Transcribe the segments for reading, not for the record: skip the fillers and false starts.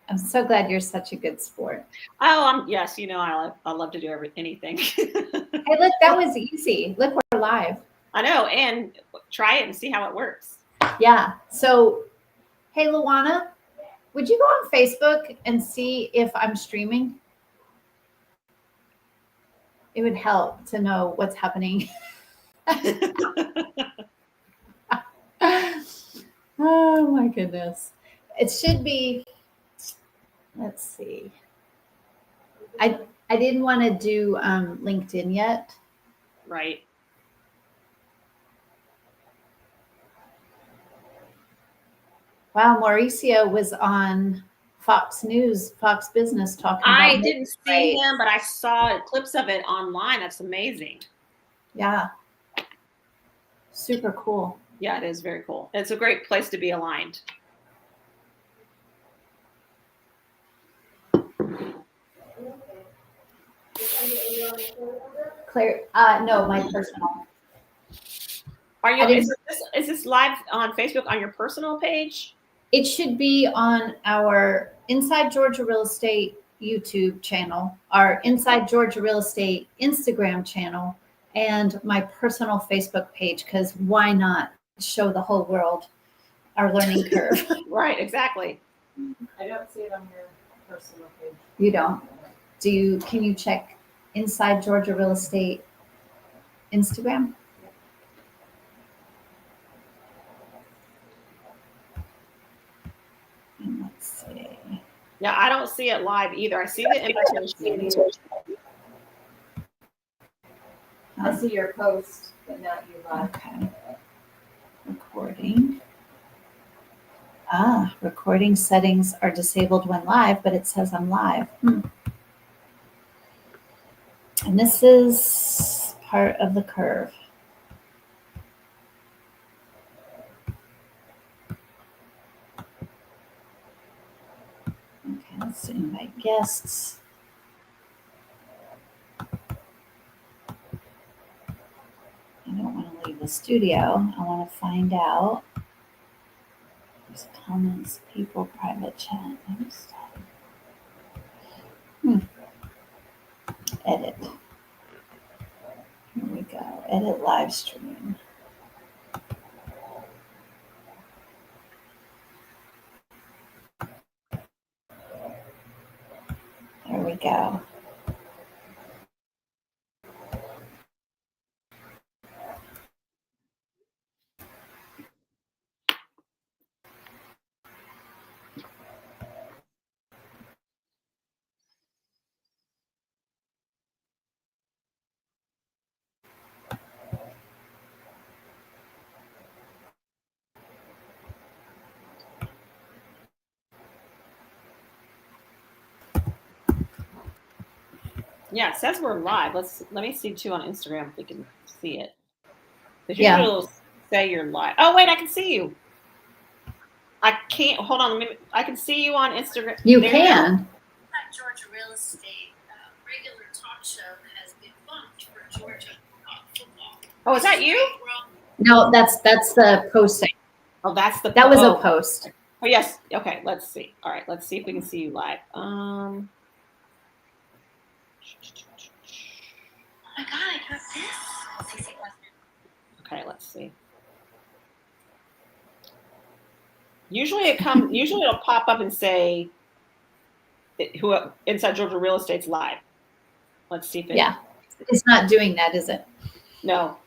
I'm so glad you're such a good sport. Oh, yes, I love to do anything. Hey, look, that was easy. Look, we're live. I know, and try it and see how it works. Yeah. So, hey, Luana, would you go on Facebook and see if I'm streaming? It would help to know what's happening. Oh my goodness. It should be, let's see. I didn't want to do LinkedIn yet. Right. Wow, Mauricio was on Fox News, Fox Business talking about. I didn't see him, but I saw clips of it online. That's amazing. Yeah. Super cool. Yeah, it is very cool. It's a great place to be aligned. Claire, no, my personal. Are you? Is this live on Facebook on your personal page? It should be on our Inside Georgia Real Estate YouTube channel, our Inside Georgia Real Estate Instagram channel, and my personal Facebook page, because why not show the whole world our learning curve? Right, exactly. I don't see it on your personal page. You don't? Can you check Inside Georgia Real Estate Instagram? And let's see. Yeah, I don't see it live either. I see the invitation. I see your post, but not you live. Okay. Recording. Recording settings are disabled when live, but it says I'm live. And this is part of the curve. Okay, let's invite guests. I don't want to leave the studio. I want to find out. There's comments, people, private chat. Edit. Here we go. Edit live stream. There we go. Yeah, it says we're live. Let me see too on Instagram if we can see it. Because Yeah. it'll say you're live. Oh wait, I can see you. I can't. Hold on. I can see you on Instagram. You can. Georgia Real Estate regular talk show has been bumped for Georgia football. Oh, is that you? No, that's the posting. Oh, that's the. That was a post. Oh yes. Okay. Let's see. All right. Let's see if we can see you live. Oh my God! I got this. Okay. Let's see. Usually it'll pop up and say who Inside Georgia Real Estate's live. Let's see if it. Yeah, it's not doing that, is it? No,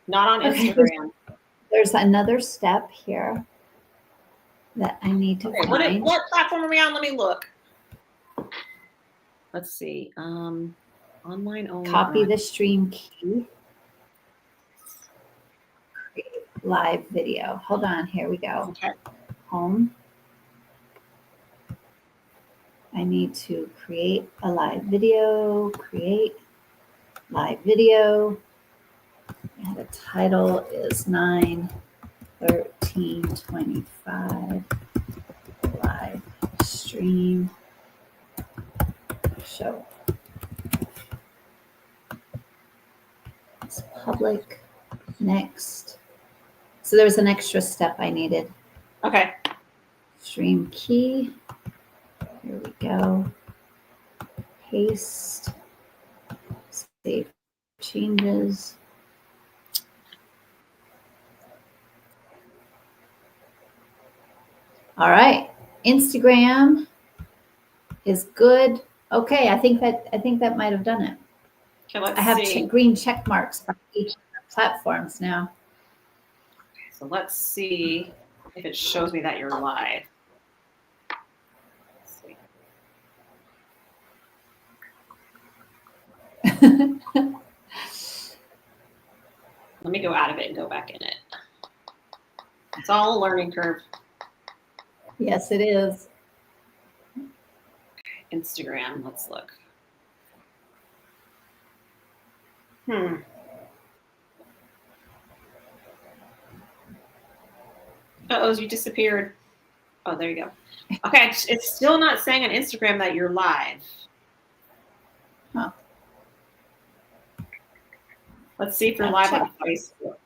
not on Instagram. There's another step here that I need to find. What platform are we on? Let me look. Let's see. Online only. Copy the stream key. Create live video. Hold on. Here we go. Okay. Home. I need to create a live video. Create live video. And the title is 9/13/25 live stream show. It's public. Next. So there was an extra step I needed. Okay. Stream key. Here go. Paste. Save changes. All right. Instagram is good. Okay, I think that might have done it. Okay, let's I have see. green check marks for each of the platforms now. So let's see if it shows me that you're live. Let's see. Let me go out of it and go back in it. It's all a learning curve. Yes, it is. Instagram, let's look. Uh-oh, you disappeared. Oh, there you go. Okay, it's still not saying on Instagram that you're live. Huh. Let's see if you're I'll live check. on Facebook.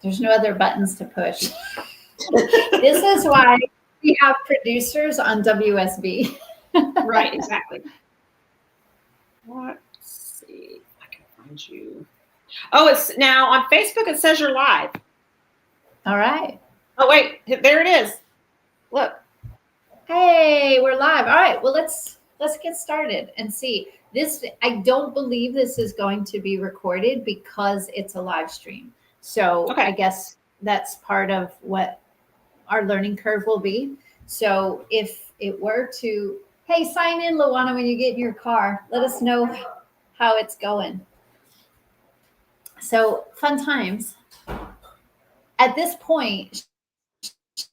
There's no other buttons to push. This is why we have producers on WSB. Right, exactly. Let's see if I can find you. Oh, it's now on Facebook. It says you're live. All right. Oh, wait, there it is. Look. Hey, we're live. All right. Well, let's get started and see. This, I don't believe this is going to be recorded because it's a live stream. So Okay. I guess that's part of what our learning curve will be. So if it were to, hey, sign in, Luana, when you get in your car. Let us know how it's going. So fun times. At this point,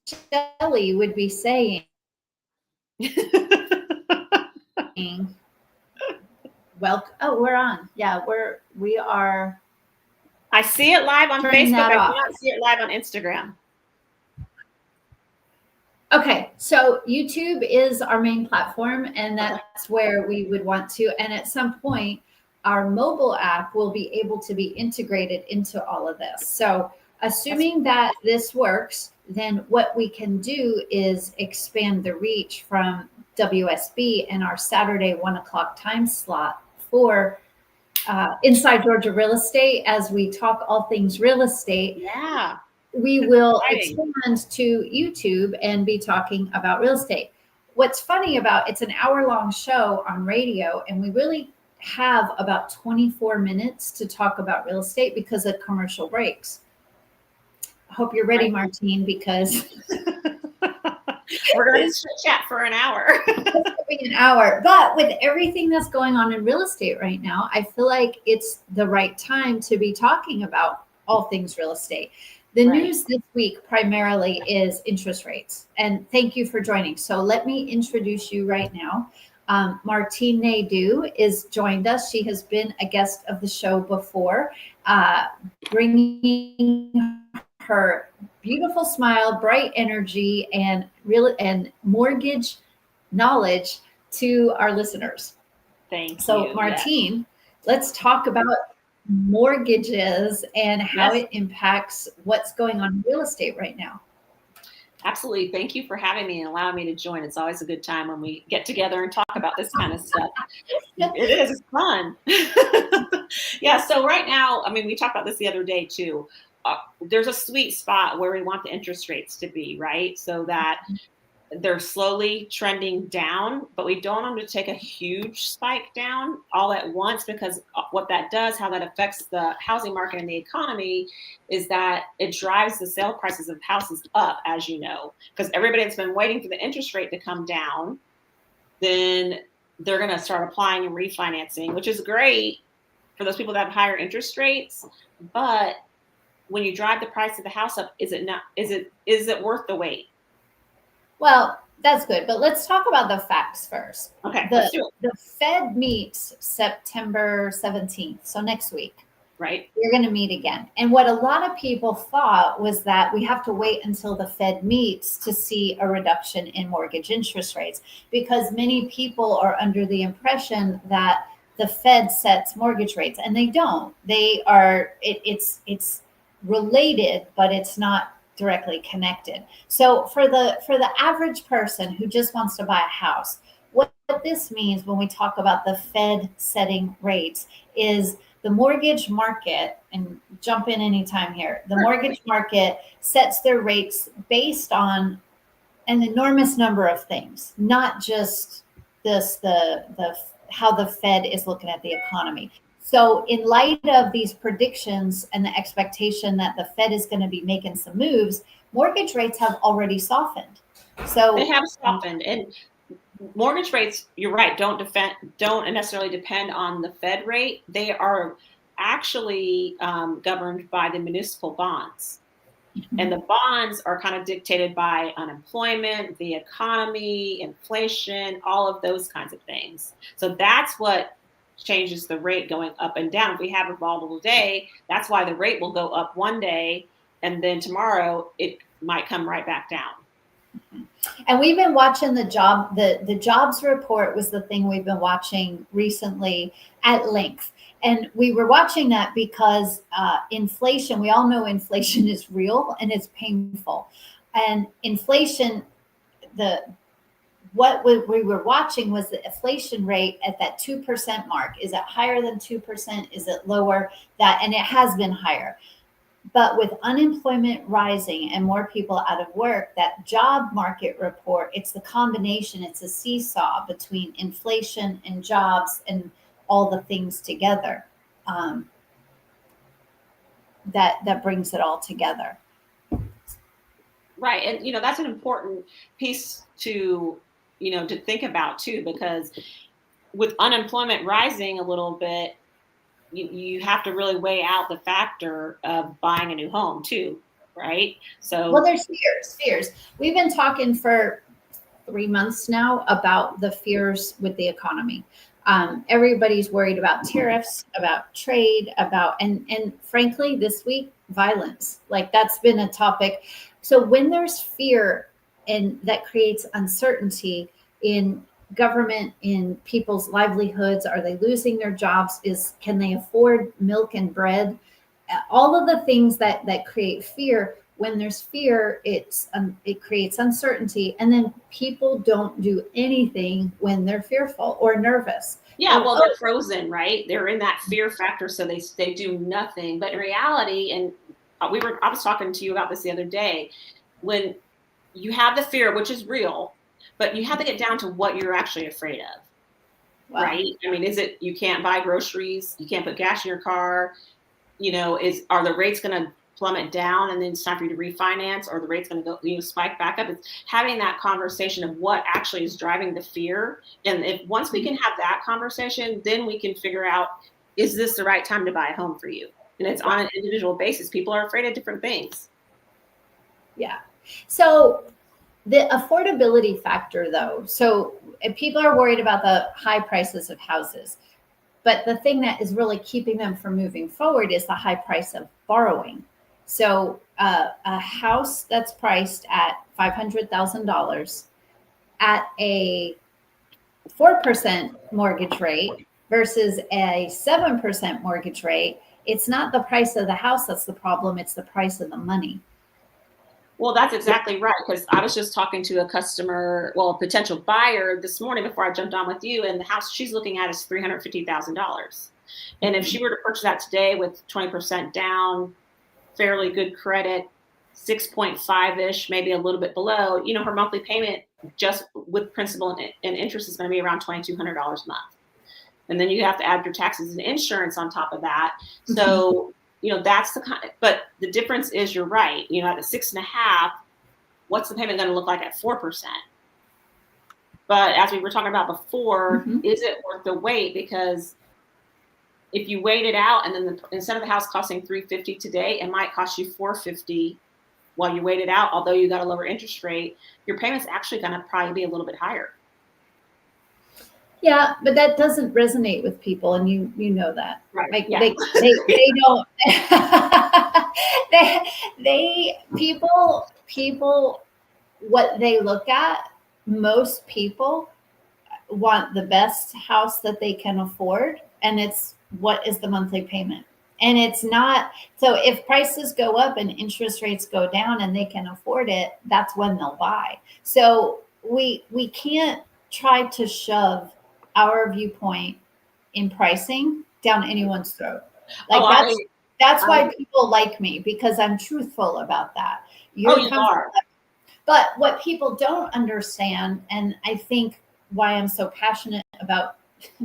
Shelly would be saying, well, oh, we're on. Yeah, we are. I see it live on Turning Facebook. that I off. cannot see it live on Instagram. Okay, so YouTube is our main platform, and that's where we would want to. And at some point, our mobile app will be able to be integrated into all of this. So, assuming that this works, then what we can do is expand the reach from WSB and our Saturday 1:00 time slot for Inside Georgia Real Estate as we talk all things real estate. Yeah. We will Exciting. expand to YouTube and be talking about real estate. What's funny about it's an hour-long show on radio, and we really have about 24 minutes to talk about real estate because of commercial breaks. I hope you're ready, Right. Martine, because we're going to chat for an hour. it's be an hour. But with everything that's going on in real estate right now, I feel like it's the right time to be talking about all things real estate. The Right. news this week primarily is interest rates. And thank you for joining. So let me introduce you right now. Martine Nadeau is joined us. She has been a guest of the show before, bringing her beautiful smile, bright energy, and mortgage knowledge to our listeners. Thank you. So, Martine, let's talk about mortgages and how it impacts what's going on in real estate right now. Absolutely. Thank you for having me and allowing me to join. It's always a good time when we get together and talk about this kind of stuff. It is. It's fun. Yeah. So right now, I mean, we talked about this the other day too. There's a sweet spot where we want the interest rates to be, right? So that they're slowly trending down, but we don't want them to take a huge spike down all at once, because what that does, how that affects the housing market and the economy, is that it drives the sale prices of houses up, as you know, because everybody that's been waiting for the interest rate to come down, then they're going to start applying and refinancing, which is great for those people that have higher interest rates. But when you drive the price of the house up, is it worth the wait? Well, that's good, but let's talk about the facts first. Okay, let's do it. The Fed meets September 17th, so next week. right? You're going to meet again. And what a lot of people thought was that we have to wait until the Fed meets to see a reduction in mortgage interest rates, because many people are under the impression that the Fed sets mortgage rates, and they don't. They are, it's related, but it's not directly connected. So for the average person who just wants to buy a house, what this means when we talk about the Fed setting rates is the mortgage market, and jump in anytime here, the mortgage market sets their rates based on an enormous number of things, not just the how the Fed is looking at the economy. So in light of these predictions and the expectation that the Fed is going to be making some moves, mortgage rates have already softened. So They have softened, and mortgage rates, you're right, don't necessarily depend on the Fed rate. They are actually governed by the municipal bonds. And the bonds are kind of dictated by unemployment, the economy, inflation, all of those kinds of things. So that's what changes the rate going up and down. If we have a volatile day, that's why the rate will go up one day, and then tomorrow it might come right back down. And we've been watching the jobs report was the thing we've been watching recently at length. And we were watching that because inflation, we all know inflation is real and it's painful. And inflation, what we were watching was the inflation rate at that 2% mark. Is it higher than 2%? Is it lower? And it has been higher. But with unemployment rising and more people out of work, that job market report, it's the combination, it's a seesaw between inflation and jobs and all the things together, that brings it all together. Right. And, that's an important piece to think about too, because with unemployment rising a little bit, you have to really weigh out the factor of buying a new home too, right? So, well, there's fears. We've been talking for 3 months now about the fears with the economy. Everybody's worried about tariffs, about trade, and frankly, this week, violence. Like, that's been a topic. So when there's fear, and that creates uncertainty in government, in people's livelihoods, are they losing their jobs? Can they afford milk and bread? All of the things that create fear. When there's fear, it creates uncertainty, and then people don't do anything when they're fearful or nervous. Yeah, well, they're frozen, right? They're in that fear factor, so they do nothing. But in reality, and I was talking to you about this the other day, when you have the fear, which is real, but you have to get down to what you're actually afraid of, wow. Right? I mean, is it you can't buy groceries, you can't put gas in your car, are the rates going to plummet down and then it's time for you to refinance, or the rate's going to go, spike back up? It's having that conversation of what actually is driving the fear. And once we can have that conversation, then we can figure out, is this the right time to buy a home for you? And it's on an individual basis. People are afraid of different things. Yeah. So the affordability factor, though, so people are worried about the high prices of houses, but the thing that is really keeping them from moving forward is the high price of borrowing. So a house that's priced at $500,000 at a 4% mortgage rate versus a 7% mortgage rate, it's not the price of the house that's the problem, it's the price of the money. Well, that's exactly right, because I was just talking to a potential buyer this morning before I jumped on with you, and the house she's looking at is $350,000. And if she were to purchase that today with 20% down, fairly good credit, 6.5-ish, maybe a little bit below, her monthly payment just with principal and interest is going to be around $2,200 a month. And then you have to add your taxes and insurance on top of that. So, that's the kind, but the difference is, you're right, at the 6.5, what's the payment going to look like at 4%? But as we were talking about before, is it worth the wait? Because if you wait it out, and then instead of the house costing $350 today, it might cost you $450 while you wait it out. Although you got a lower interest rate, your payment's actually going to probably be a little bit higher. Yeah, but that doesn't resonate with people, and you know that. Right. Like Yeah. they don't they people what they look at, most people want the best house that they can afford, and it's what is the monthly payment. And it's not, so if prices go up and interest rates go down and they can afford it, that's when they'll buy. So we can't try to shove our viewpoint in pricing down anyone's throat. Like Oh, that's I why people like me, because I'm truthful about that. oh, You're you comfortable. are. But what people don't understand, and I think why I'm so passionate about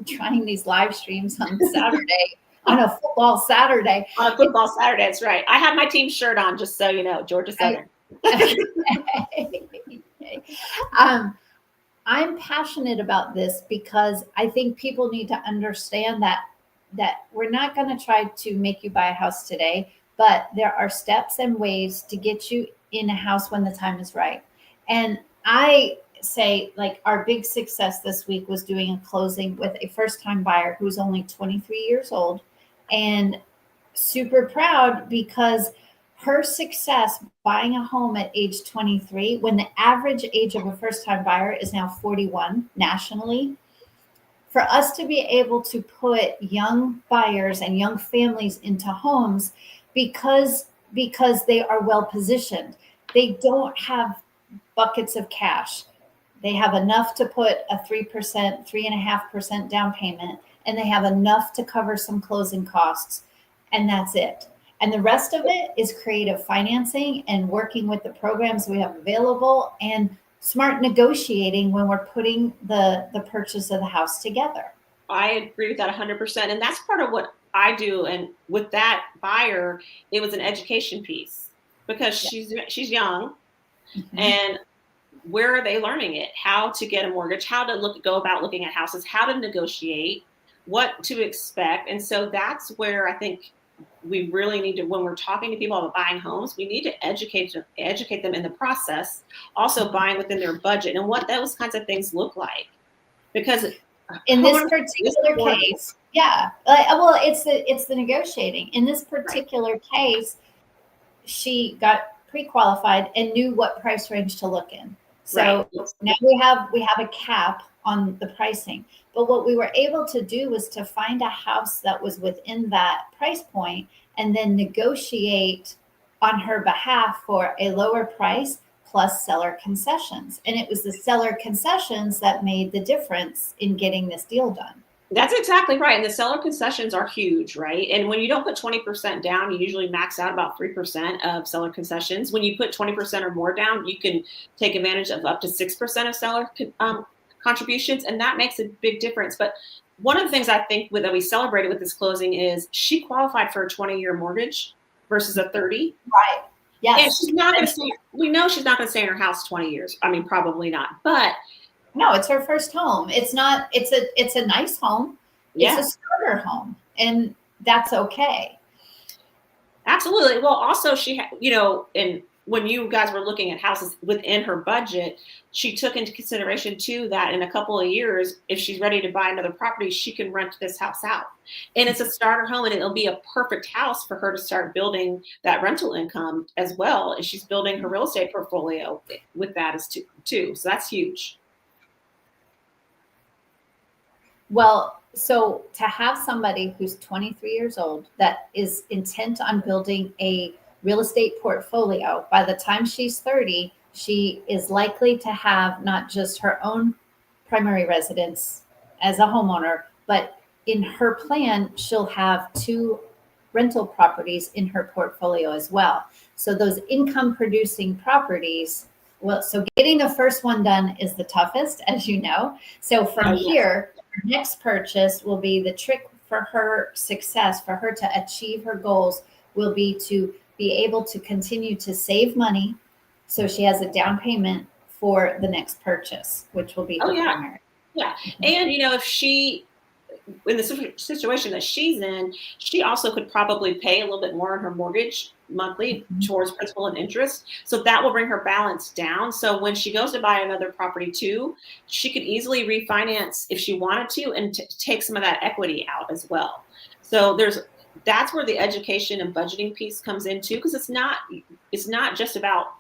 trying these live streams on Saturday, on a football Saturday. On a football Saturday, that's right. I have my team shirt on, just so you know, Georgia Southern. I'm passionate about this because I think people need to understand that we're not going to try to make you buy a house today, but there are steps and ways to get you in a house when the time is right. And I say, like, our big success this week was doing a closing with a first time buyer who's only 23 years old, and super proud because her success buying a home at age 23, when the average age of a first time buyer is now 41 nationally, for us to be able to put young buyers and young families into homes because they are well positioned. They don't have buckets of cash. They have enough to put a 3%, 3.5% down payment, and they have enough to cover some closing costs. And that's it. And the rest of it is creative financing and working with the programs we have available and smart negotiating when we're putting the purchase of the house together. I agree with that 100%. And that's part of what I do. And with that buyer, it was an education piece because she's young. Mm-hmm. And where are they learning it? How to get a mortgage, how to go about looking at houses, how to negotiate, what to expect. And so that's where I think we really need to, when we're talking to people about buying homes, we need to educate them in the process, also buying within their budget and what those kinds of things look like. Because in this particular case, well, it's the negotiating. In this particular case, she got pre-qualified and knew what price range to look in. So now we have a cap on the pricing. But what we were able to do was to find a house that was within that price point and then negotiate on her behalf for a lower price plus seller concessions. And it was the seller concessions that made the difference in getting this deal done. That's exactly right. And the seller concessions are huge, right? And when you don't put 20% down, you usually max out about 3% of seller concessions. When you put 20% or more down, you can take advantage of up to 6% of seller contributions. And that makes a big difference. But one of the things I think that we celebrated with this closing is she qualified for a 20-year mortgage versus a 30. Right. Yes. And she's not going to stay, we know she's not going to stay in her house 20 years. I mean, probably not. But no, it's her first home. It's not, it's a nice home. Yeah. It's a starter home, and that's okay. Absolutely. Well, also she, and when you guys were looking at houses within her budget, she took into consideration too that in a couple of years, if she's ready to buy another property, she can rent this house out. And it's a starter home, and it'll be a perfect house for her to start building that rental income as well as she's building her real estate portfolio with that as too. So that's huge. Well, so to have somebody who's 23 years old that is intent on building a real estate portfolio, by the time she's 30, she is likely to have not just her own primary residence as a homeowner, but in her plan, she'll have 2 rental properties in her portfolio as well. So those income producing properties, well, so getting the first one done is the toughest, as you know. So from here, next purchase will be the trick for her success, for her to achieve her goals, will be to be able to continue to save money so she has a down payment for the next purchase, which will be her primary. Yeah. And if she in the situation that she's in, she also could probably pay a little bit more on her mortgage monthly towards principal and interest. So that will bring her balance down. So when she goes to buy another property too, she could easily refinance if she wanted to and take some of that equity out as well. So that's where the education and budgeting piece comes in too, because it's not just about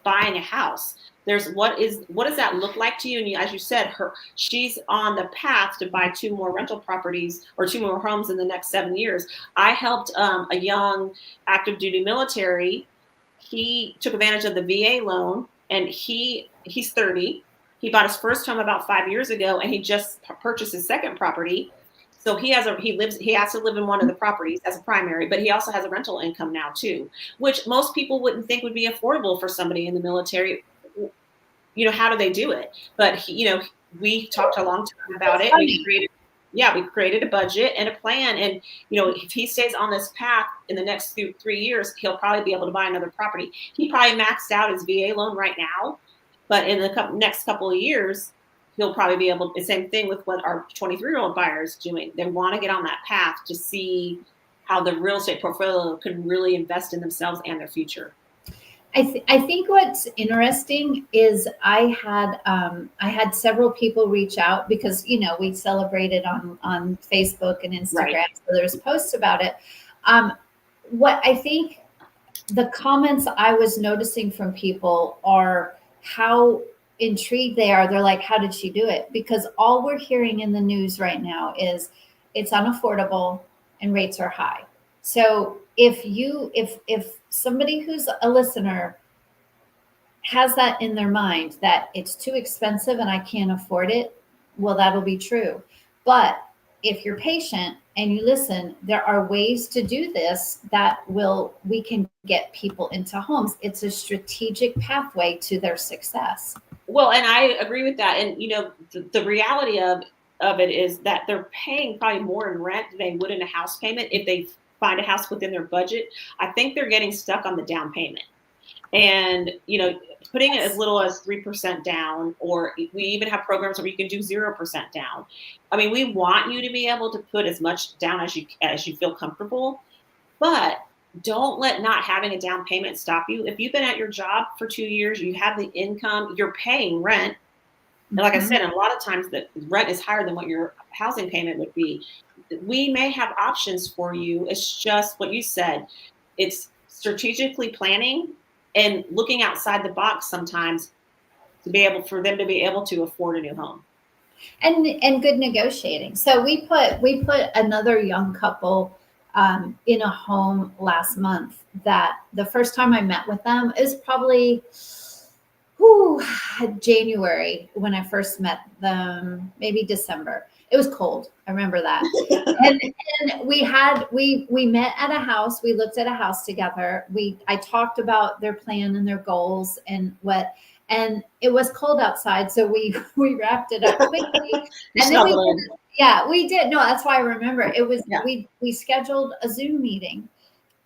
buying a house. There's what does that look like to you? And as you said, she's on the path to buy 2 more rental properties or 2 more homes in the next 7 years. I helped a young active duty military. He took advantage of the VA loan, and he's 30. He bought his first home about 5 years ago, and he just purchased his second property. So he has to live in one of the properties as a primary, but he also has a rental income now too, which most people wouldn't think would be affordable for somebody in the military. How do they do it? But we talked a long time about it. We created a budget and a plan. And, if he stays on this path in the next 3 years, he'll probably be able to buy another property. He probably maxed out his VA loan right now, but in the next couple of years, he'll probably be able to, the same thing with what our 23-year-old buyer is doing. They want to get on that path to see how the real estate portfolio can really invest in themselves and their future. I think what's interesting is I had several people reach out because we celebrated on Facebook and Instagram, right. So there's posts about it. What I think the comments I was noticing from people are how intrigued they are. They're like, how did she do it? Because all we're hearing in the news right now is it's unaffordable and rates are high. So if somebody who's a listener has that in their mind that it's too expensive and I can't afford it, well, that'll be true. But if you're patient and you listen, there are ways to do this we can get people into homes. It's a strategic pathway to their success. Well, and I agree with that. And, the reality of it is that they're paying probably more in rent than they would in a house payment if they find a house within their budget. I think they're getting stuck on the down payment. And, putting it as little as 3% down, or we even have programs where you can do 0% down. I mean, we want you to be able to put as much down as you feel comfortable, but don't let not having a down payment stop you. If you've been at your job for 2 years, you have the income, you're paying rent. And like I said, a lot of times the rent is higher than what your housing payment would be. We may have options for you. It's just what you said. It's strategically planning and looking outside the box sometimes for them to be able to afford a new home. And good negotiating. So we put another young couple in a home last month that the first time I met with them is probably January when I first met them, maybe December. It was cold. I remember that. and we met at a house. We looked at a house together. I talked about their plan and their goals and it was cold outside. So we wrapped it up quickly. And then we did. No, that's why I remember it was, we scheduled a Zoom meeting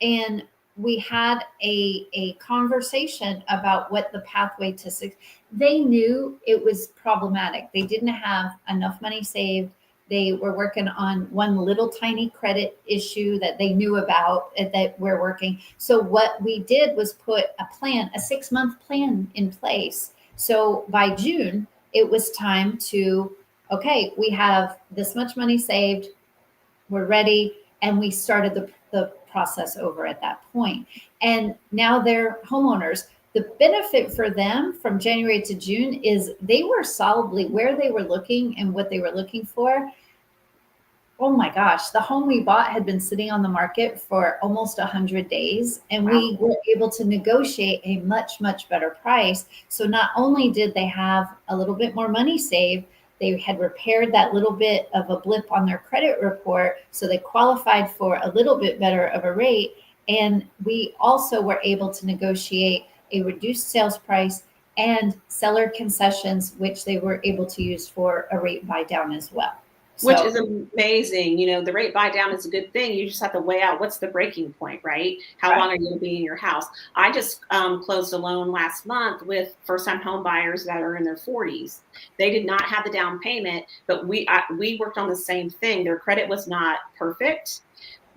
and we had a conversation about what the pathway to success. They knew it was problematic. They didn't have enough money saved. They were working on one little tiny credit issue that they knew about that we're working. So what we did was put a 6-month plan in place. So by June, it was time to, okay, we have this much money saved. We're ready. And we started the process over at that point. And now they're homeowners. The benefit for them from January to June is they were solidly where they were looking and what they were looking for. Oh my gosh, the home we bought had been sitting on the market for almost 100 days. And we were able to negotiate a much, much better price. So not only did they have a little bit more money saved, they had repaired that little bit of a blip on their credit report. So they qualified for a little bit better of a rate. And we also were able to negotiate a reduced sales price and seller concessions, which they were able to use for a rate buy down as well. Which So, is amazing. The rate buy down is a good thing. You just have to weigh out what's the breaking point, right? How Right. long are you going to be in your house? I just closed a loan last month with first-time home buyers that are in their 40s. They did not have the down payment, but we worked on the same thing. Their credit was not perfect,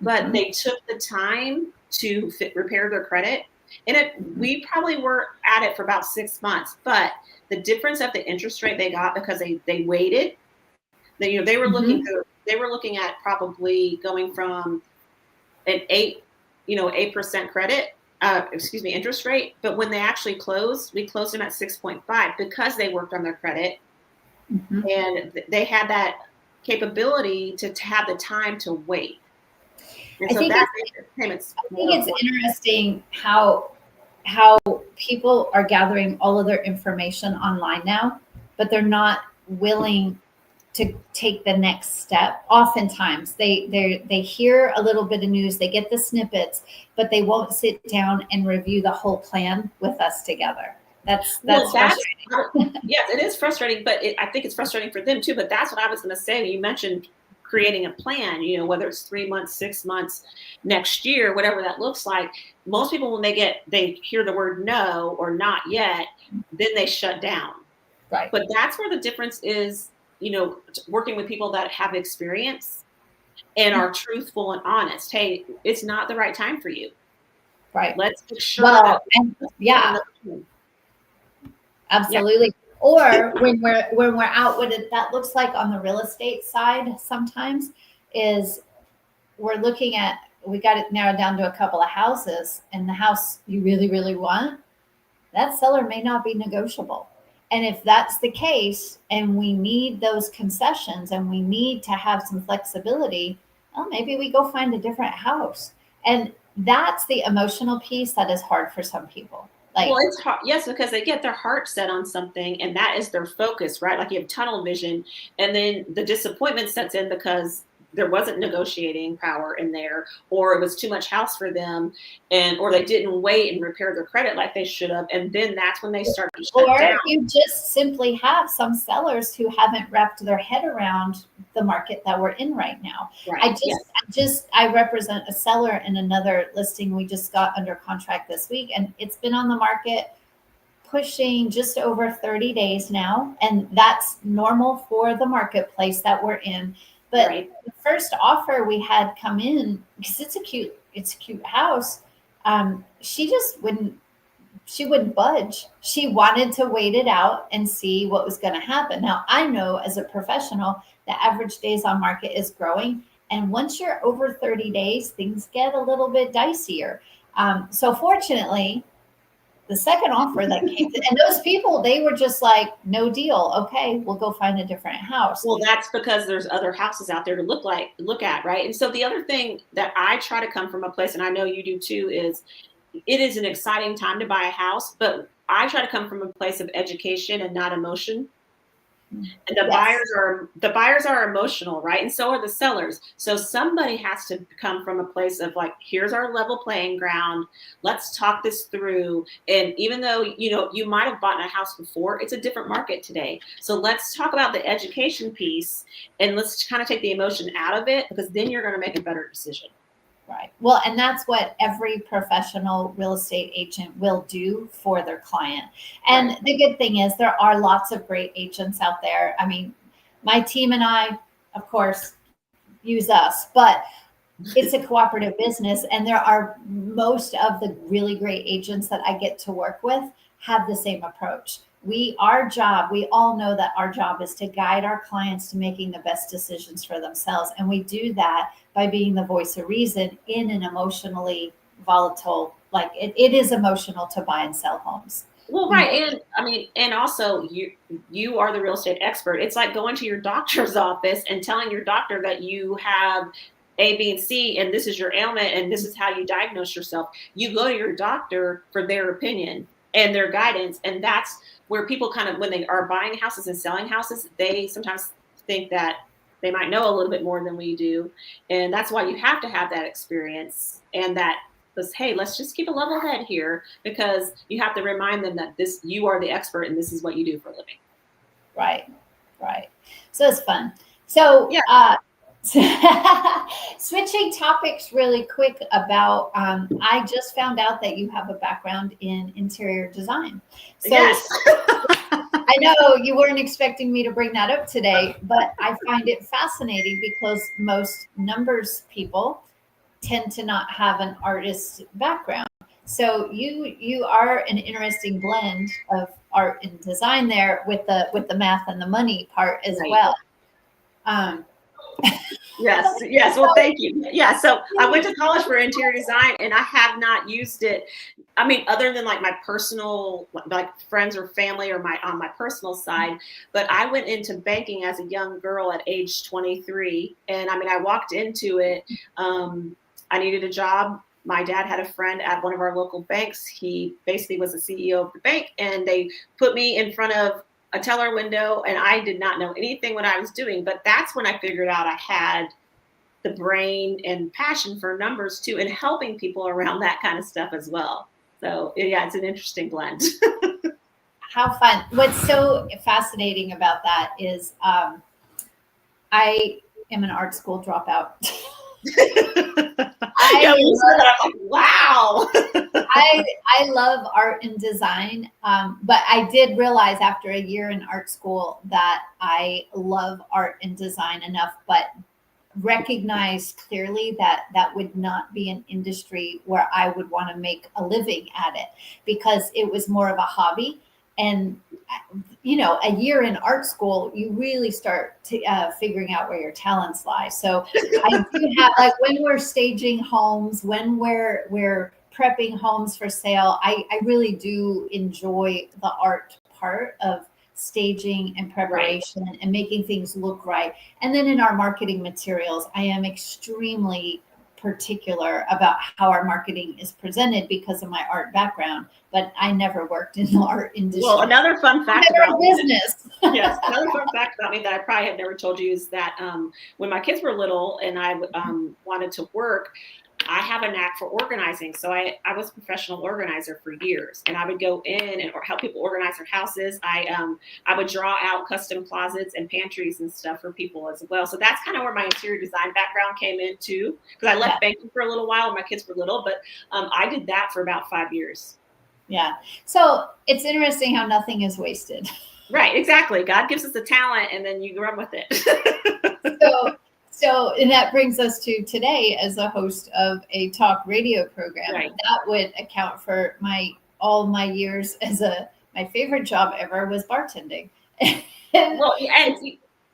but Mhm. they took the time to repair their credit. And we probably were at it for about 6 months, but the difference of the interest rate they got because they waited. They were Mhm. looking at probably going from an 8% credit, interest rate. But when they actually closed, we closed them at 6.5 because they worked on their credit Mhm. and they had that capability to have the time to wait. And I so think that it's makes the payments I think more it's affordable. interesting how people are gathering all of their information online now, but they're not willing to take the next step. Oftentimes, they hear a little bit of news, they get the snippets, but they won't sit down and review the whole plan with us together. Well, That's frustrating. yes, it is frustrating, but I think it's frustrating for them too. But that's what I was going to say. You mentioned creating a plan, whether it's 3 months, 6 months, next year, whatever that looks like. Most people, when they hear the word no or not yet, then they shut down. Right. But that's where the difference is, working with people that have experience and are truthful and honest. Hey, it's not the right time for you. Right. Let's make sure that Well, and yeah, yeah, absolutely. Or when we're out, what that looks like on the real estate side sometimes is we're looking at, we got it narrowed down to a couple of houses, and the house you really, really want, that seller may not be negotiable. And if that's the case, and we need those concessions and we need to have some flexibility, well, maybe we go find a different house. And that's the emotional piece that is hard for some people. Well, Like, it's hard, yes, because they get their heart set on something and that is their focus, right? Like you have tunnel vision, and then the disappointment sets in because there wasn't negotiating power in there, or it was too much house for them, or they didn't wait and repair their credit like they should have, and then that's when they start to shut down. or you just simply have some sellers who haven't wrapped their head around the market that we're in right now. Right. Yes. I represent a seller in another listing we just got under contract this week, and it's been on the market pushing just over 30 days now, and that's normal for the marketplace that we're in. But Right. the first offer we had come in, because it's a cute house, she wouldn't budge. She wanted to wait it out and see what was going to happen. Now, I know as a professional, the average days on market is growing. And once you're over 30 days, things get a little bit dicier. So, fortunately, the second offer that came, and those people, they were just like, no deal. Okay, we'll go find a different house. Well, that's because there's other houses out there to look at, right? And so the other thing that I try to come from a place, and I know you do too, is it is an exciting time to buy a house, but I try to come from a place of education and not emotion. And Yes. the buyers are emotional, right? And so are the sellers. So somebody has to come from a place of like, here's our level playing ground. Let's talk this through. And even though you might have bought a house before, it's a different market today. So let's talk about the education piece and let's kind of take the emotion out of it, because then you're going to make a better decision. Right. Well, and that's what every professional real estate agent will do for their client. And Right. the good thing is there are lots of great agents out there. I mean, my team and I, of course, use us, but it's a cooperative business, and there are most of the really great agents that I get to work with have the same approach. We all know that our job is to guide our clients to making the best decisions for themselves, and we do that by being the voice of reason in an emotionally volatile, like it is emotional to buy and sell homes. Well, right. And I mean, and also you are the real estate expert. It's like going to your doctor's office and telling your doctor that you have A, B, and C, and this is your ailment, and this is how you diagnose yourself. You go to your doctor for their opinion and their guidance. And that's where people kind of, when they are buying houses and selling houses, they sometimes think that they might know a little bit more than we do. And that's why you have to have that experience and that was, hey, let's just keep a level head here, because you have to remind them that you are the expert and this is what you do for a living. Right. So it's fun. So, Yeah. switching topics really quick about, I just found out that you have a background in interior design. So Yes. I know you weren't expecting me to bring that up today, but I find it fascinating because most numbers people tend to not have an artist background. So you are an interesting blend of art and design there with the math and the money part as Right. well. Um, Yes, yes. Well, thank you. Yeah, so I went to college for interior design and I have not used it. I mean, other than like my personal, like friends or family or my on my personal side, but I went into banking as a young girl at age 23. And I mean, I walked into it. I needed a job. My dad had a friend at one of our local banks. He basically was the CEO of the bank, and they put me in front of a teller window, and I did not know anything what I was doing. But that's when I figured out I had the brain and passion for numbers too, and helping people around that kind of stuff as well. So yeah, it's an interesting blend. how fun. What's so fascinating about that is I am an art school dropout. Yeah, when you said that, I'm like, wow. I love art and design, but I did realize after a year in art school that I love art and design enough, but recognize clearly that that would not be an industry where I would want to make a living at it because it was more of a hobby. And a year in art school, you really start to, figuring out where your talents lie. So I do have, like, when we're staging homes, when we're prepping homes for sale, I really do enjoy the art part of staging and preparation and making things look right. And then in our marketing materials, I am extremely particular about how our marketing is presented because of my art background, but I never worked in the art industry. Well, another fun fact Never about me. business. Yes, another fun fact about me that I probably had never told you is that when my kids were little and I wanted to work, I have a knack for organizing. So I was a professional organizer for years, and I would go in and help people organize their houses. I would draw out custom closets and pantries and stuff for people as well. So that's kind of where my interior design background came in too, because I left banking for a little while when my kids were little, but I did that for about 5 years. Yeah. So it's interesting how nothing is wasted. Right, exactly. God gives us the talent and then you run with it. So, and that brings us to today as a host of a talk radio program. Right. That would account for all my years my favorite job ever was bartending. Well, and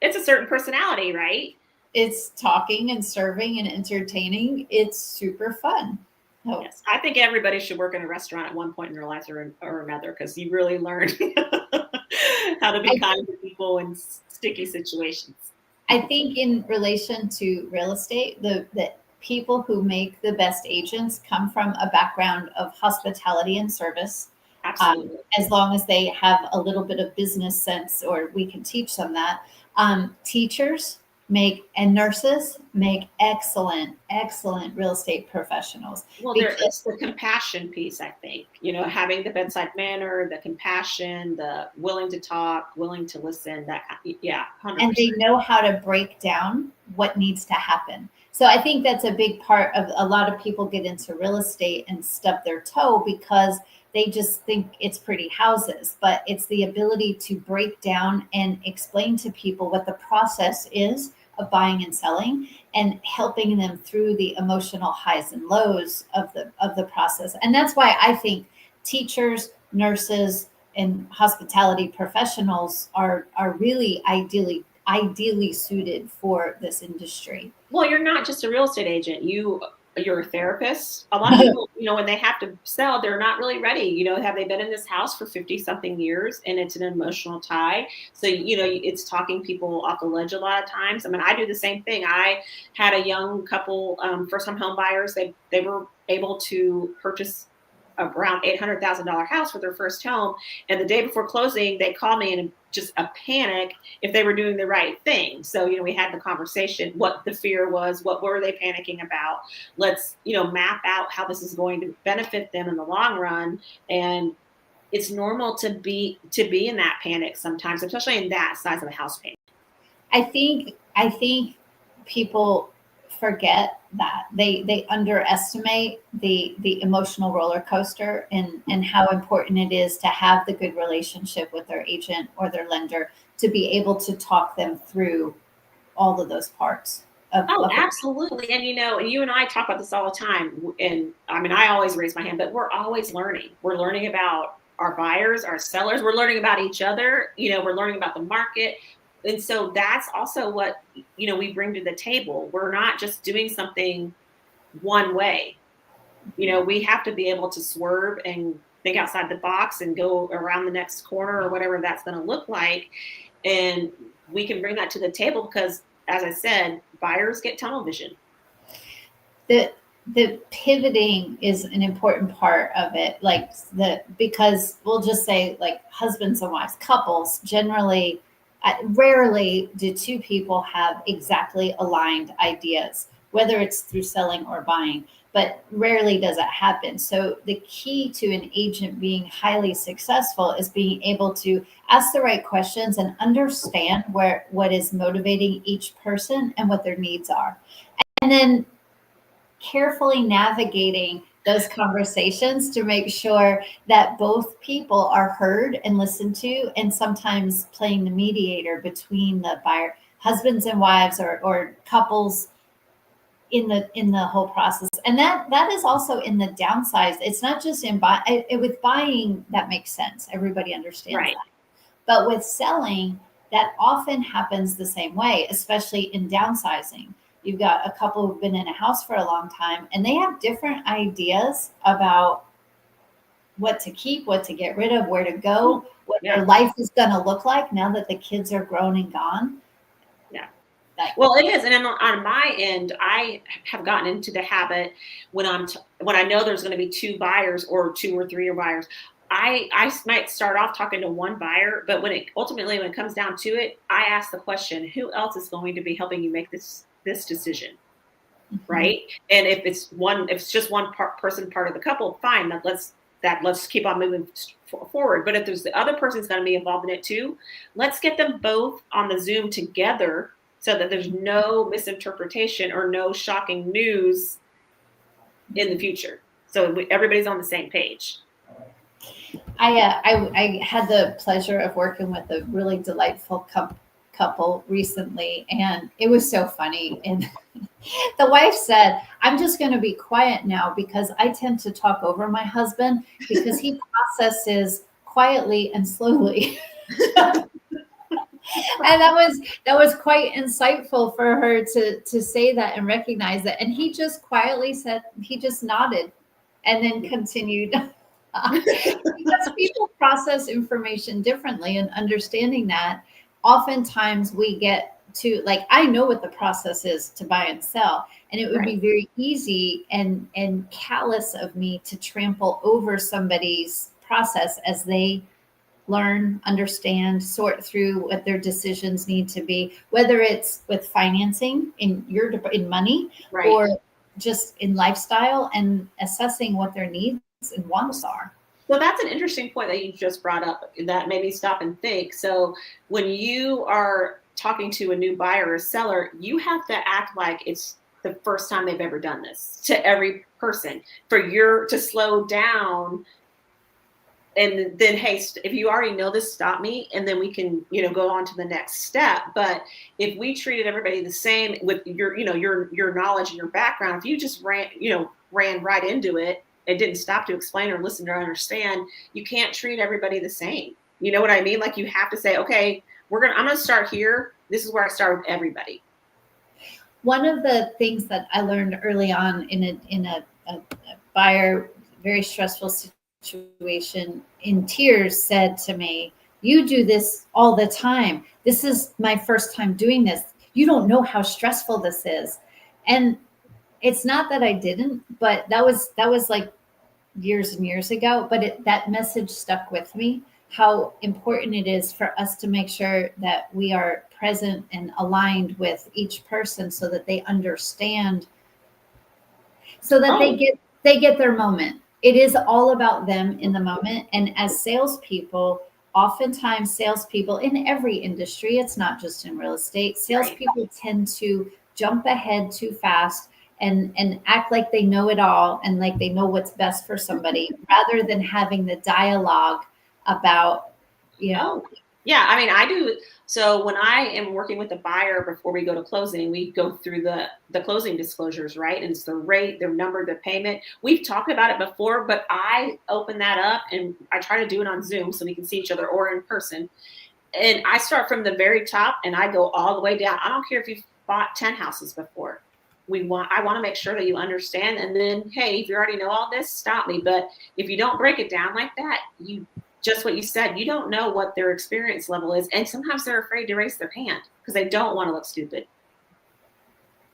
it's a certain personality, right? It's talking and serving and entertaining. It's super fun. Oh. Yes, I think everybody should work in a restaurant at one point in their lives or another, because you really learn how to be kind to people in sticky situations. I think in relation to real estate, the people who make the best agents come from a background of hospitality and service. Absolutely. As long as they have a little bit of business sense, or we can teach them that. Teachers and nurses make excellent real estate professionals. Well, it's the compassion piece, I think. Having the bedside manner, the compassion, the willing to talk, willing to listen, 100%. And they know how to break down what needs to happen. So I think that's a big part of a lot of people get into real estate and stub their toe because they just think it's pretty houses, but it's the ability to break down and explain to people what the process is of buying and selling, and helping them through the emotional highs and lows of the process. And that's why I think teachers, nurses, and hospitality professionals are really ideally suited for this industry. Well, you're not just a real estate agent. You're a therapist. A lot of people, when they have to sell, they're not really ready. Have they been in this house for 50 something years, and it's an emotional tie. So, it's talking people off the ledge a lot of times. I mean, I do the same thing. I had a young couple, first time home buyers. They were able to purchase around $800,000 house for their first home. And the day before closing, they called me in just a panic if they were doing the right thing. So, we had the conversation, what the fear was, what were they panicking about? Let's, map out how this is going to benefit them in the long run. And it's normal to be in that panic sometimes, especially in that size of a house panic. I think people forget that they underestimate the emotional roller coaster and how important it is to have the good relationship with their agent or their lender to be able to talk them through all of those parts Oh, of absolutely. And and you and I talk about this all the time. And I mean, I always raise my hand, but we're always learning. We're learning about our buyers, our sellers. We're learning about each other. We're learning about the market. And so that's also what, we bring to the table. We're not just doing something one way. We have to be able to swerve and think outside the box and go around the next corner or whatever that's going to look like. And we can bring that to the table because, as I said, buyers get tunnel vision. the pivoting is an important part of it, because we'll just say like husbands and wives, couples generally, rarely do two people have exactly aligned ideas, whether it's through selling or buying, but rarely does it happen. So the key to an agent being highly successful is being able to ask the right questions and understand what is motivating each person and what their needs are, and then carefully navigating those conversations to make sure that both people are heard and listened to, and sometimes playing the mediator between the buyer, husbands and wives, or couples in the whole process. And that is also in the downsize. It's not just with buying, that makes sense, everybody understands Right. that, but with selling, that often happens the same way, especially in downsizing. You've got a couple who've been in a house for a long time and they have different ideas about what to keep, what to get rid of, where to go, what Yeah. their life is going to look like now that the kids are grown and gone. Yeah. Like, Well, it is. And on my end, I have gotten into the habit when when I know there's going to be two buyers or two or three buyers, I might start off talking to one buyer, but when it comes down to it, I ask the question, who else is going to be helping you make this decision? Right. And if it's just one person part of the couple, fine. Let's keep on moving forward. But if there's the other person's going to be involved in it too, let's get them both on the Zoom together so that there's no misinterpretation or no shocking news in the future. So everybody's on the same page. I had the pleasure of working with a really delightful couple recently, and it was so funny. And the wife said, "I'm just going to be quiet now because I tend to talk over my husband because he processes quietly and slowly." And that was quite insightful for her to say that and recognize that. And he just quietly said, he just nodded and then continued. Because people process information differently, and understanding that, oftentimes we get to, like, I know what the process is to buy and sell, and it would be very easy and callous of me to trample over somebody's process as they learn, understand, sort through what their decisions need to be, whether it's with financing in money, Right. or just in lifestyle, and assessing what their needs and wants are. Well, that's an interesting point that you just brought up that made me stop and think. So when you are talking to a new buyer or seller, you have to act like it's the first time they've ever done this to every person to slow down. And then, hey, if you already know this, stop me, and then we can, go on to the next step. But if we treated everybody the same with your knowledge and your background, if you just ran right into it and didn't stop to explain or listen or understand, you can't treat everybody the same. You know what I mean? Like, you have to say, okay, I'm going to start here. This is where I start with everybody. One of the things that I learned early on in a buyer, very stressful situation, in tears, said to me, "You do this all the time. This is my first time doing this. You don't know how stressful this is." And it's not that I didn't, but that was like years and years ago. But that message stuck with me, how important it is for us to make sure that we are present and aligned with each person so that they understand, so that they get their moment. It is all about them in the moment. And as salespeople, oftentimes salespeople in every industry, it's not just in real estate, salespeople tend to jump ahead too fast and act like they know it all and like they know what's best for somebody rather than having the dialogue about, you know. Yeah, I mean, I do. So when I am working with a buyer before we go to closing, we go through the closing disclosures, right? And it's the rate, their number, the payment. We've talked about it before, but I open that up and I try to do it on Zoom so we can see each other or in person. And I start from the very top and I go all the way down. I don't care if you've bought 10 houses before. I want to make sure that you understand. And then, hey, if you already know all this, stop me. But if you don't break it down like that, just what you said, you don't know what their experience level is. And sometimes they're afraid to raise their hand because they don't want to look stupid.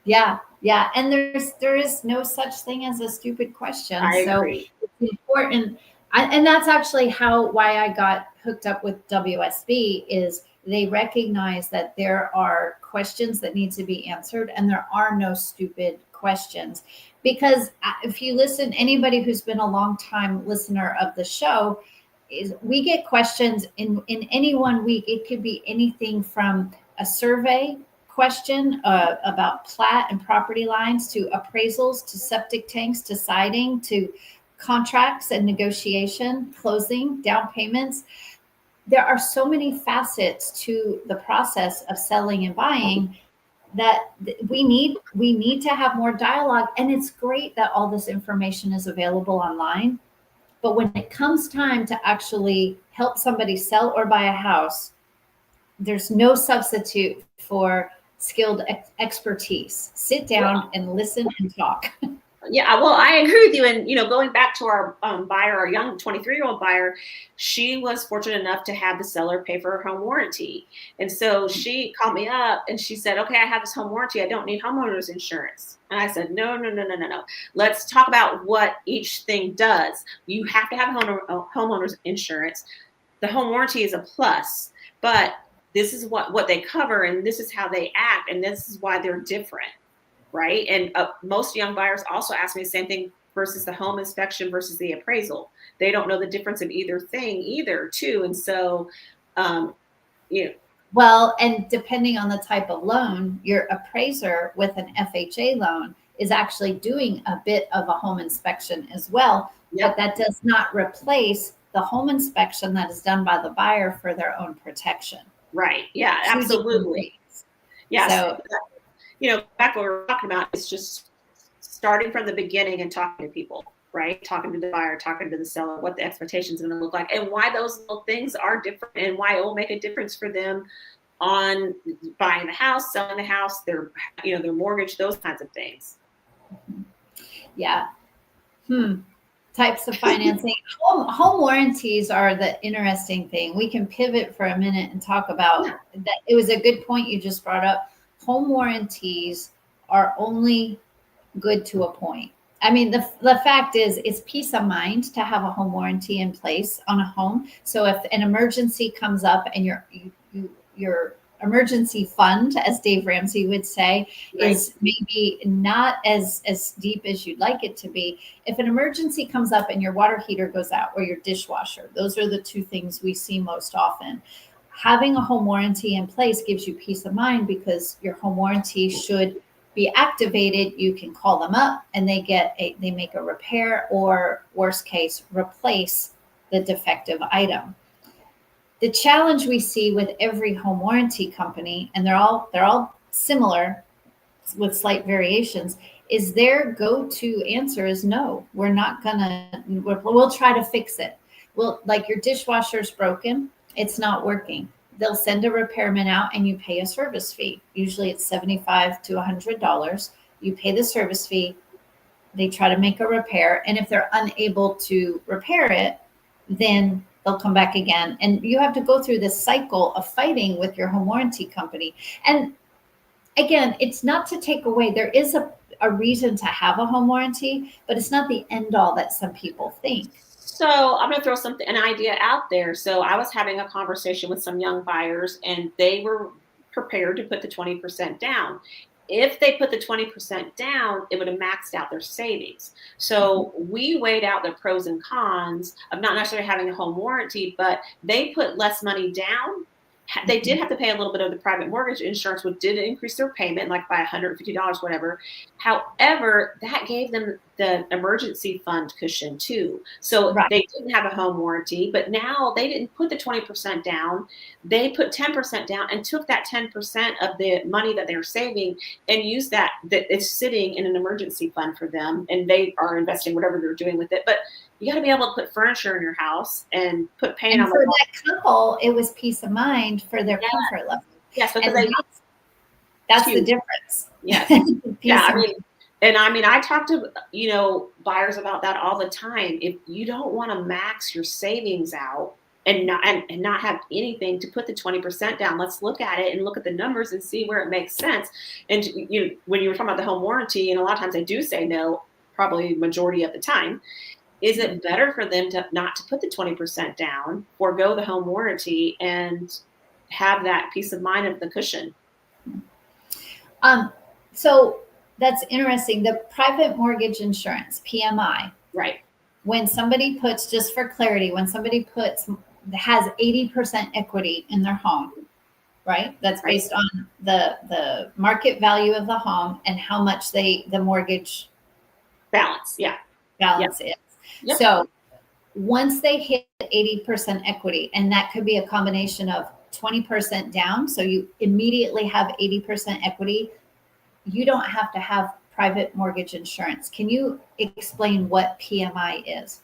Yeah. Yeah. And there is no such thing as a stupid question. I agree. So it's important. And that's actually why I got hooked up with WSB is they recognize that there are questions that need to be answered and there are no stupid questions. Because if you listen, anybody who's been a long time listener of the show, is we get questions in any 1 week. It could be anything from a survey question about plat and property lines to appraisals to septic tanks to siding to contracts and negotiation, closing, down payments. There are so many facets to the process of selling and buying that we need to have more dialogue. And it's great that all this information is available online. But when it comes time to actually help somebody sell or buy a house, there's no substitute for skilled expertise. Sit down and listen and talk. Yeah, well, I agree with you. And, going back to our buyer, our young 23-year-old buyer, she was fortunate enough to have the seller pay for her home warranty. And so she called me up and she said, okay, I have this home warranty. I don't need homeowners insurance. And I said, no. Let's talk about what each thing does. You have to have homeowners insurance. The home warranty is a plus, but this is what they cover and this is how they act. And this is why they're different. Right. And most young buyers also ask me the same thing versus the home inspection versus the appraisal. They don't know the difference of either thing either, too. And so, Well, and depending on the type of loan, your appraiser with an FHA loan is actually doing a bit of a home inspection as well. Yep. But that does not replace the home inspection that is done by the buyer for their own protection. Right. Yeah, absolutely. Yeah. So, back what we're talking about is just starting from the beginning and talking to people, right? Talking to the buyer, talking to the seller, what the expectations are going to look like and why those little things are different and why it will make a difference for them on buying the house, selling the house, their mortgage, those kinds of things. Yeah. Types of financing. Home warranties are the interesting thing. We can pivot for a minute and talk about that. It was a good point you just brought up. Home warranties are only good to a point. I mean, the fact is, it's peace of mind to have a home warranty in place on a home. So if an emergency comes up and your emergency fund, as Dave Ramsey would say, right, is maybe not as deep as you'd like it to be. If an emergency comes up and your water heater goes out or your dishwasher, those are the two things we see most often. Having a home warranty in place gives you peace of mind because your home warranty should be activated. You can call them up and they make a repair or worst case, replace the defective item. The challenge we see with every home warranty company, and they're all similar with slight variations, is their go-to answer is no, we'll try to fix it. Well, like your dishwasher's broken, it's not working. They'll send a repairman out and you pay a service fee. Usually it's $75 to $100. You pay the service fee. They try to make a repair. And if they're unable to repair it, then they'll come back again. And you have to go through this cycle of fighting with your home warranty company. And again, it's not to take away, there is a reason to have a home warranty, but it's not the end all that some people think. So I'm going to throw an idea out there. So I was having a conversation with some young buyers and they were prepared to put the 20% down. if they put the 20% down, it would have maxed out their savings. So we weighed out the pros and cons of not necessarily having a home warranty, but they put less money down. They did have to pay a little bit of the private mortgage insurance, which did increase their payment, like by $150, whatever. However, that gave them the emergency fund cushion too. So Right. they didn't have a home warranty, but now they didn't put the 20% down. They put 10% down and took that 10% of the money that they were saving and used that is sitting in an emergency fund for them. And they are investing whatever they're doing with it. But you got to be able to put furniture in your house and put paint And on for the wall. that couple, it was peace of mind for their Yeah. comfort level. Yes, because And that's the huge. difference. Yes. Peace Yeah, of I mean, I talk to, buyers about that all the time. If you don't want to max your savings out and not have anything to put the 20% down, let's look at it and look at the numbers and see where it makes sense. And when you were talking about the home warranty, and a lot of times I do say no, probably majority of the time, is it better for them to not to put the 20% down, forego the home warranty, and have that peace of mind of the cushion? So that's interesting. The private mortgage insurance, PMI, Right. when somebody puts, just for clarity, when somebody has 80% equity in their home, right? That's Right. based on the market value of the home and how much the mortgage Balance. Yeah. balance is. Yep. So once they hit 80% equity, and that could be a combination of 20% down, so you immediately have 80% equity, you don't have to have private mortgage insurance. Can you explain what PMI is?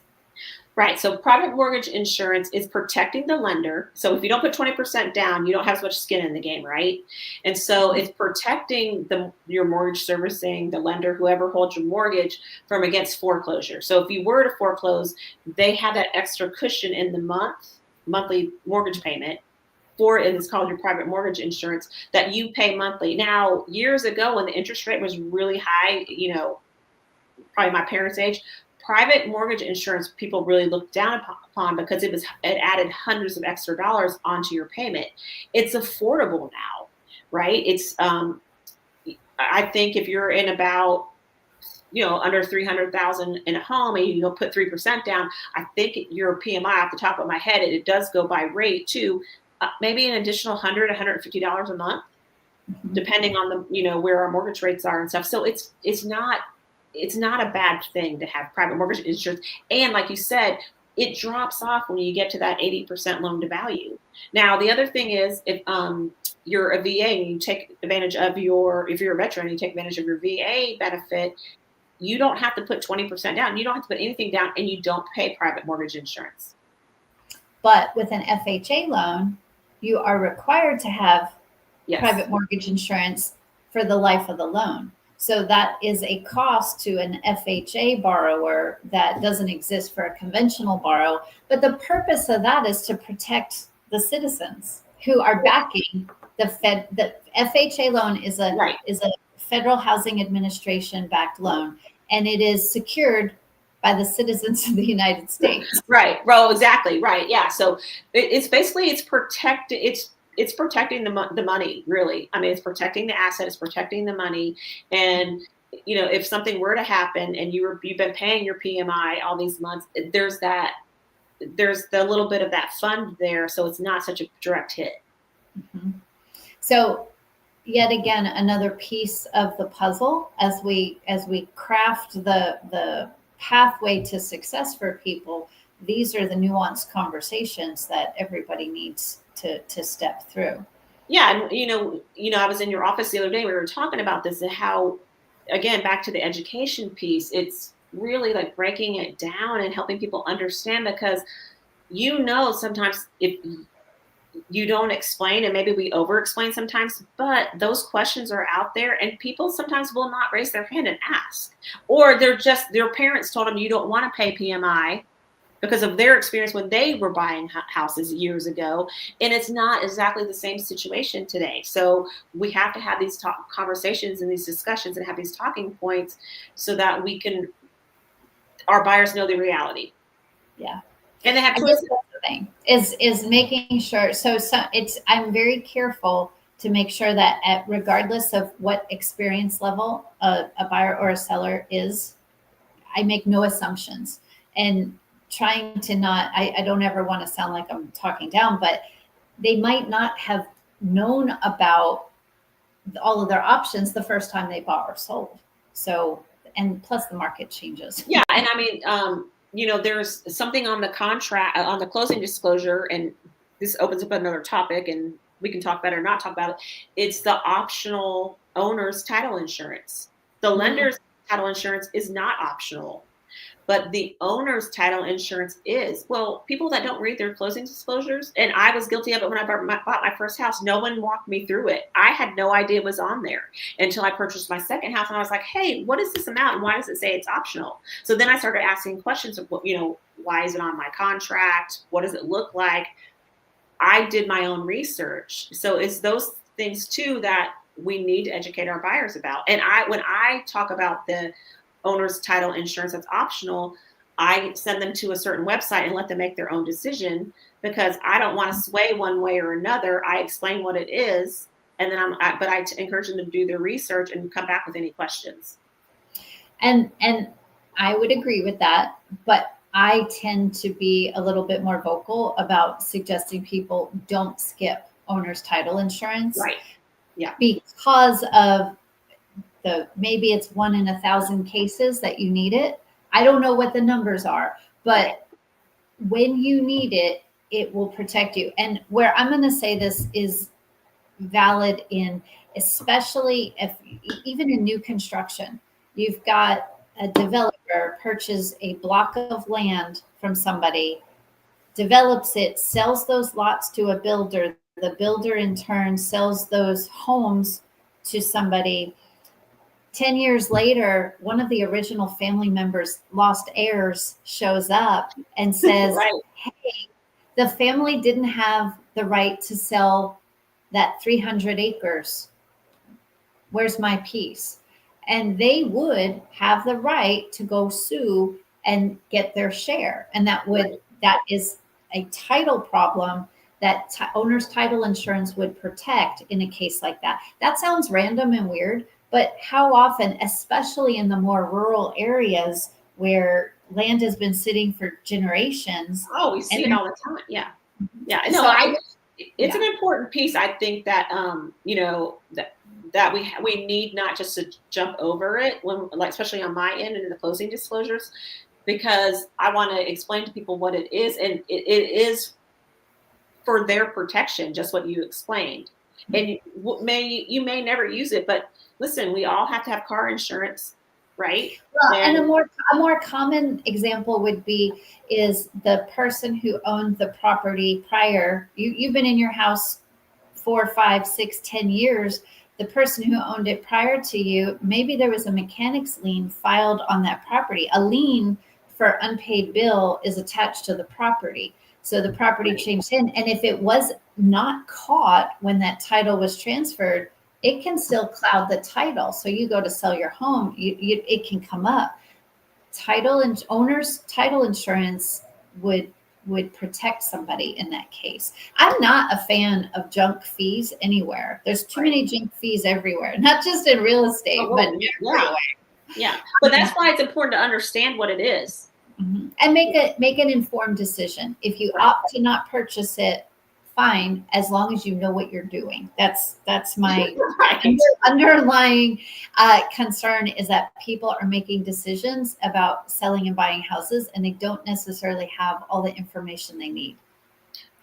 Right. So private mortgage insurance is protecting the lender. So if you don't put 20% down, you don't have as much skin in the game, right? And so it's protecting your mortgage servicing, the lender, whoever holds your mortgage, from against foreclosure. So if you were to foreclose, they have that extra cushion in the monthly mortgage payment. And it's called your private mortgage insurance that you pay monthly. Now, years ago when the interest rate was really high, probably my parents' age, private mortgage insurance people really looked down upon because it added hundreds of extra dollars onto your payment. It's affordable now, right? It's I think if you're in about under 300,000 in a home and you put 3% down, I think your PMI, off the top of my head, it does go by rate too. Maybe an additional $100, $150 a month, depending on where our mortgage rates are and stuff. So it's not a bad thing to have private mortgage insurance. And like you said, it drops off when you get to that 80% loan to value. Now, the other thing is if you're a VA and you take advantage of if you're a veteran and you take advantage of your VA benefit, you don't have to put 20% down. You don't have to put anything down, and you don't pay private mortgage insurance. But with an FHA loan, you are required to have private mortgage insurance for the life of the loan. So that is a cost to an FHA borrower that doesn't exist for a conventional borrower. But the purpose of that is to protect the citizens who are backing the Fed. The FHA loan is a Federal Housing Administration backed loan, and it is secured by the citizens of the United States. Right. Well, exactly. Right. Yeah. So it's protecting the money, really. I mean, it's protecting the asset, it's protecting the money. And, if something were to happen and you've been paying your PMI all these months, there's the little bit of that fund there. So it's not such a direct hit. Mm-hmm. So yet again, another piece of the puzzle as we craft the pathway to success for people. These are the nuanced conversations that everybody needs to step through. Yeah. And, I was in your office the other day, we were talking about this and how, again, back to the education piece, it's really like breaking it down and helping people understand, because, sometimes if you don't explain, and maybe we over explain sometimes, but those questions are out there and people sometimes will not raise their hand and ask, or their parents told them you don't want to pay PMI because of their experience when they were buying houses years ago. And it's not exactly the same situation today. So we have to have these conversations and these discussions and have these talking points so that our buyers know the reality. Yeah. And they have choices. Thing is making sure. So I'm very careful to make sure that regardless of what experience level a buyer or a seller is, I make no assumptions, and trying to not, I don't ever want to sound like I'm talking down, but they might not have known about all of their options the first time they bought or sold. So, and plus the market changes. Yeah. And I mean, there's something on the contract, on the closing disclosure, and this opens up another topic, and we can talk about it or not talk about it. It's the optional owner's title insurance. The lender's title insurance is not optional, but the owner's title insurance is. Well, people that don't read their closing disclosures, and I was guilty of it when I bought my first house, no one walked me through it. I had no idea it was on there until I purchased my second house, and I was like, hey, what is this amount, and why does it say it's optional? So then I started asking questions of, why is it on my contract? What does it look like? I did my own research. So it's those things too that we need to educate our buyers about. And when I talk about the owner's title insurance that's optional, I send them to a certain website and let them make their own decision, because I don't want to sway one way or another. I explain what it is, and then I encourage them to do their research and come back with any questions. And I would agree with that, but I tend to be a little bit more vocal about suggesting people don't skip owner's title insurance. Right. Yeah. Because of maybe it's 1 in 1,000 cases that you need it. I don't know what the numbers are, but when you need it, it will protect you. And where I'm going to say this is valid in, especially if even in new construction, you've got a developer purchase a block of land from somebody, develops it, sells those lots to a builder. The builder in turn sells those homes to somebody. 10 years later, one of the original family members, lost heirs, shows up and says, Right. hey, the family didn't have the right to sell that 300 acres. Where's my piece? And they would have the right to go sue and get their share. And that is a title problem that owner's title insurance would protect in a case like that. That sounds random and weird, but how often, especially in the more rural areas where land has been sitting for generations. Oh, we see it all the time. Yeah. Yeah. No, So it's an important piece. I think that, that we need not just to jump over it when, like, especially on my end and in the closing disclosures, because I want to explain to people what it is, and it is for their protection, just what you explained. And you may never use it, but listen, we all have to have car insurance, right? Well, and a more common example is the person who owned the property prior. You've been in your house 4, 5, 6, 10 years. The person who owned it prior to you, maybe there was a mechanic's lien filed on that property. A lien for unpaid bill is attached to the property. So the property changed in. And if it was not caught when that title was transferred, it can still cloud the title. So you go to sell your home, it can come up. Title and owner's title insurance would protect somebody in that case. I'm not a fan of junk fees anywhere. There's too many junk fees everywhere, not just in real estate, but everywhere. Yeah. But that's why it's important to understand what it is. Mm-hmm. And make an informed decision. If you opt to not purchase it, fine, as long as you know what you're doing. That's my underlying concern, is that people are making decisions about selling and buying houses, and they don't necessarily have all the information they need.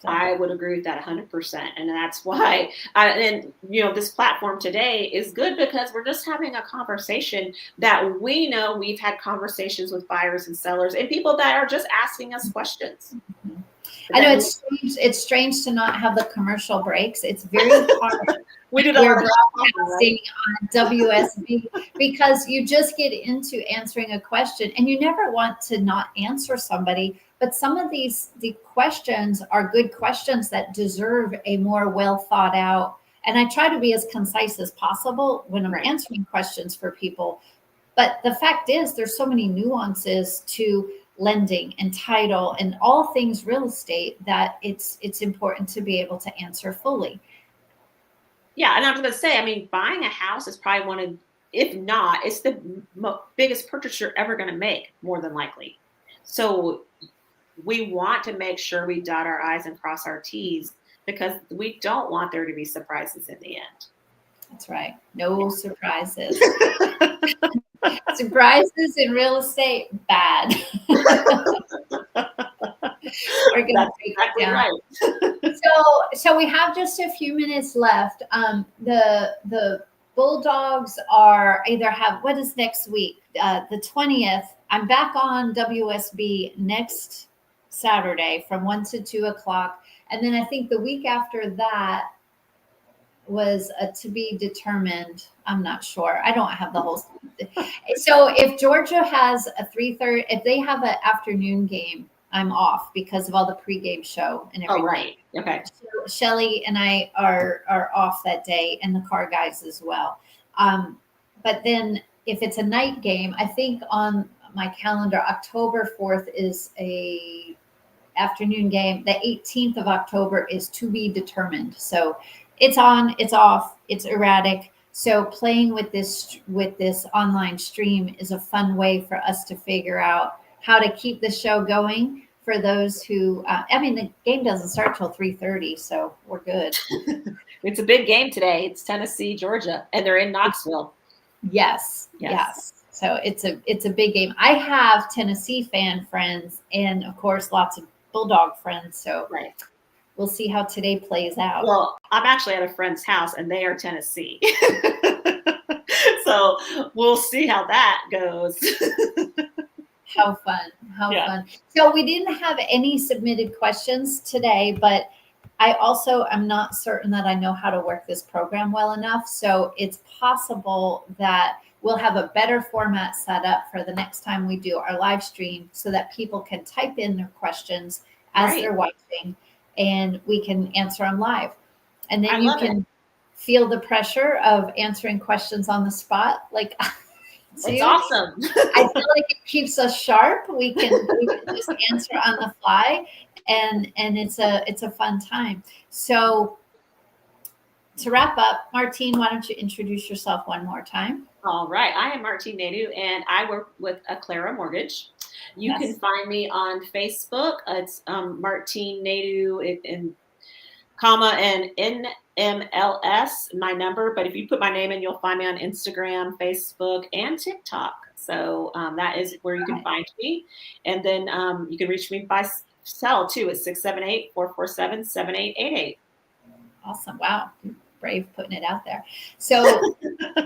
So. I would agree with that 100%. And that's why, this platform today is good, because we're just having a conversation that we know we've had conversations with buyers and sellers and people that are just asking us questions. Mm-hmm. I know it's strange to not have the commercial breaks. It's very hard. We did We're broadcasting on WSB because you just get into answering a question, and you never want to not answer somebody. But some of the questions are good questions that deserve a more well thought out. And I try to be as concise as possible when I'm answering questions for people. But the fact is, there's so many nuances to lending and title and all things real estate that it's important to be able to answer fully. Yeah, and I was going to say, I mean, buying a house is probably one of, if not, it's the biggest purchase you're ever going to make, more than likely. So we want to make sure we dot our I's and cross our T's because we don't want there to be surprises in the end. That's right. No surprises. Surprises in real estate, bad. We're gonna That's break it exactly down. right. So we have just a few minutes left. The Bulldogs are either have what is next week? The 20th. I'm back on WSB next Saturday from 1 to 2 o'clock, and then I think the week after that was to be determined. I'm not sure. I don't have the whole. So if Georgia has a 3:30, if they have an afternoon game, I'm off because of all the pregame show and everything. Oh, right. Okay. So Shelly and I are off that day, and the car guys as well. But then if it's a night game, I think on my calendar, October 4th is a afternoon game. The 18th of October is to be determined. So it's on, it's off, it's erratic. So playing with this online stream is a fun way for us to figure out how to keep the show going for those who. I mean, the game doesn't start till 3:30, so we're good. It's a big game today. It's Tennessee, Georgia, and they're in Knoxville. Yes. So it's a big game. I have Tennessee fan friends, and of course, lots of Bulldog friends. So Right. we'll see how today plays out. Well, I'm actually at a friend's house, and they are Tennessee. So we'll see how that goes. How fun. Fun. So we didn't have any submitted questions today, but I also am not certain that I know how to work this program well enough. So it's possible that we'll have a better format set up for the next time we do our live stream so that people can type in their questions as Right. they're watching and we can answer them live. And then I you love can feel the pressure of answering questions on the spot. Like, It's awesome. I feel like it keeps us sharp. We can just answer on the fly, and it's a fun time. So to wrap up, Martine, why don't you introduce yourself one more time? All right. I am Martine Nadu, and I work with Aclara Mortgage. You Yes. can find me on Facebook. It's Martine Nadu in comma and NMLS, my number. But if you put my name in, you'll find me on Instagram, Facebook, and TikTok. So that is where you can find me. And then you can reach me by cell too at 678-447-7888. Awesome. Wow. Brave putting it out there. So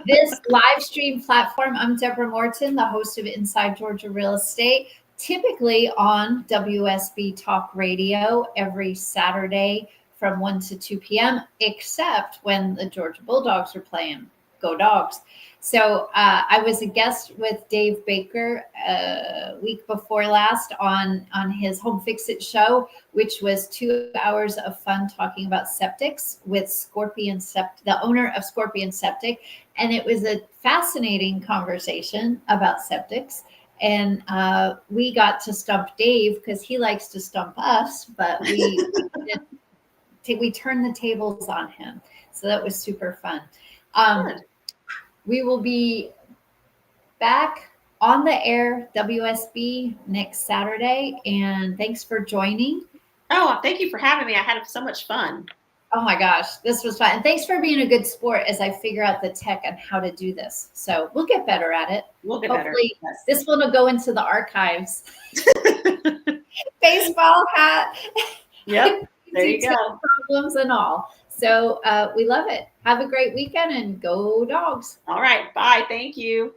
this live stream platform, I'm Deborah Morton, the host of Inside Georgia Real Estate, typically on WSB Talk Radio every Saturday from 1 to 2 p.m., except when the Georgia Bulldogs are playing. Go Dogs. So I was a guest with Dave Baker week before last on his Home Fix It show, which was 2 hours of fun talking about septics with Scorpion Septic, the owner of Scorpion Septic. And it was a fascinating conversation about septics. And we got to stump Dave because he likes to stump us, but we turned the tables on him. So that was super fun. We will be back on the air, WSB, next Saturday. And thanks for joining. Oh, thank you for having me. I had so much fun. Oh my gosh, this was fun. And thanks for being a good sport as I figure out the tech and how to do this. So we'll get better at it. We'll get Hopefully better. This one will go into the archives. Baseball hat. Yep. There you go. Problems and all. So we love it. Have a great weekend and go Dogs. All right. Bye. Thank you.